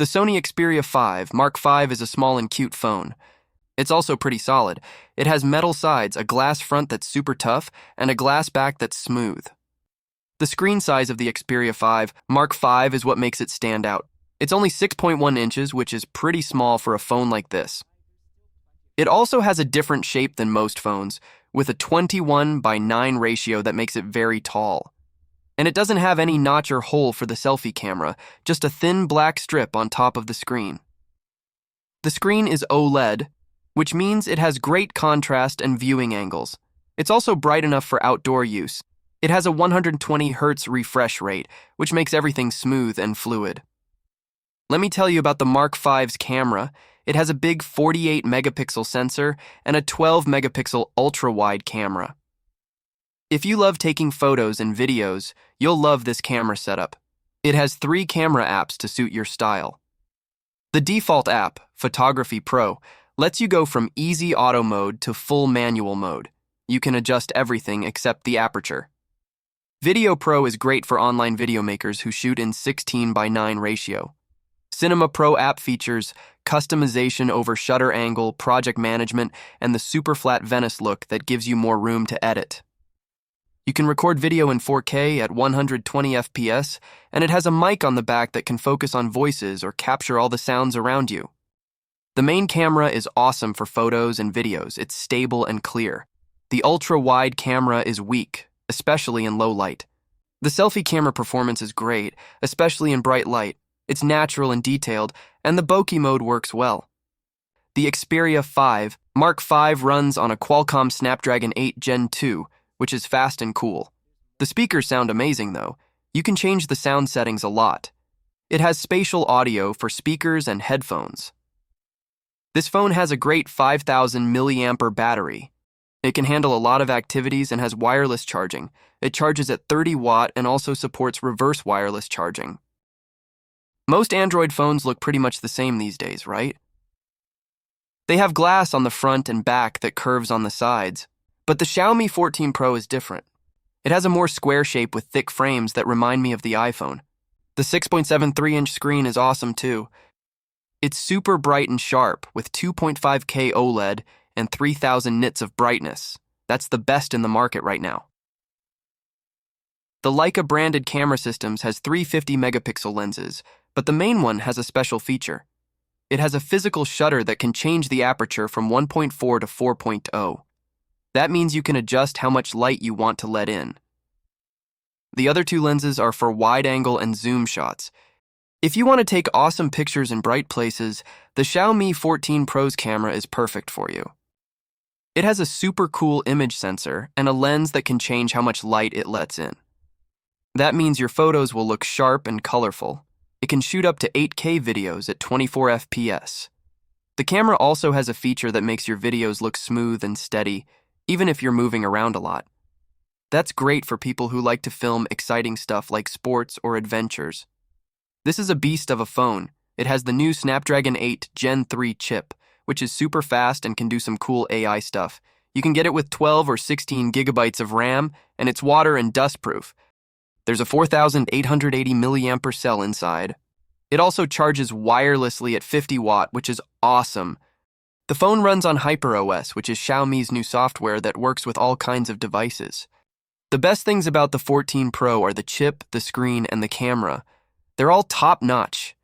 The Sony Xperia 5 Mark 5 is a small and cute phone. It's also pretty solid. It has metal sides, a glass front that's super tough, and a glass back that's smooth. The screen size of the Xperia 5 Mark 5 is what makes it stand out. It's only 6.1 inches, which is pretty small for a phone like this. It also has a different shape than most phones, with a 21:9 ratio that makes it very tall. And it doesn't have any notch or hole for the selfie camera, just a thin black strip on top of the screen. The screen is OLED, which means it has great contrast and viewing angles. It's also bright enough for outdoor use. It has a 120 Hz refresh rate, which makes everything smooth and fluid. Let me tell you about the Mark 5's camera. It has a big 48 megapixel sensor and a 12 megapixel ultra-wide camera. If you love taking photos and videos, you'll love this camera setup. It has 3 camera apps to suit your style. The default app, Photography Pro, lets you go from easy auto mode to full manual mode. You can adjust everything except the aperture. Video Pro is great for online video makers who shoot in 16:9 ratio. Cinema Pro app features customization over shutter angle, project management, and the super flat Venice look that gives you more room to edit. You can record video in 4K at 120 FPS, and it has a mic on the back that can focus on voices or capture all the sounds around you. The main camera is awesome for photos and videos. It's stable and clear. The ultra-wide camera is weak, especially in low light. The selfie camera performance is great, especially in bright light. It's natural and detailed, and the bokeh mode works well. The Xperia 5 Mark 5 runs on a Qualcomm Snapdragon 8 Gen 2, which is fast and cool. The speakers sound amazing though. You can change the sound settings a lot. It has spatial audio for speakers and headphones. This phone has a great 5,000 milliampere battery. It can handle a lot of activities and has wireless charging. It charges at 30 watt and also supports reverse wireless charging. Most Android phones look pretty much the same these days, right? They have glass on the front and back that curves on the sides, but the Xiaomi 14 Pro is different. It has a more square shape with thick frames that remind me of the iPhone. The 6.73-inch screen is awesome too. It's super bright and sharp with 2.5K OLED and 3,000 nits of brightness. That's the best in the market right now. The Leica branded camera systems has 350 megapixel lenses, but the main one has a special feature. It has a physical shutter that can change the aperture from 1.4 to 4.0. That means you can adjust how much light you want to let in. The other 2 lenses are for wide angle and zoom shots. If you want to take awesome pictures in bright places, the Xiaomi 14 Pro's camera is perfect for you. It has a super cool image sensor and a lens that can change how much light it lets in. That means your photos will look sharp and colorful. It can shoot up to 8K videos at 24 FPS. The camera also has a feature that makes your videos look smooth and steady, even if you're moving around a lot. That's great for people who like to film exciting stuff like sports or adventures. This is a beast of a phone. It has the new Snapdragon 8 Gen 3 chip, which is super fast and can do some cool AI stuff. You can get it with 12 or 16 gigabytes of RAM, and it's water and dust proof. There's a 4,880 milliampere cell inside. It also charges wirelessly at 50 watt, which is awesome. The phone runs on HyperOS, which is Xiaomi's new software that works with all kinds of devices. The best things about the 14 Pro are the chip, the screen, and the camera. They're all top-notch.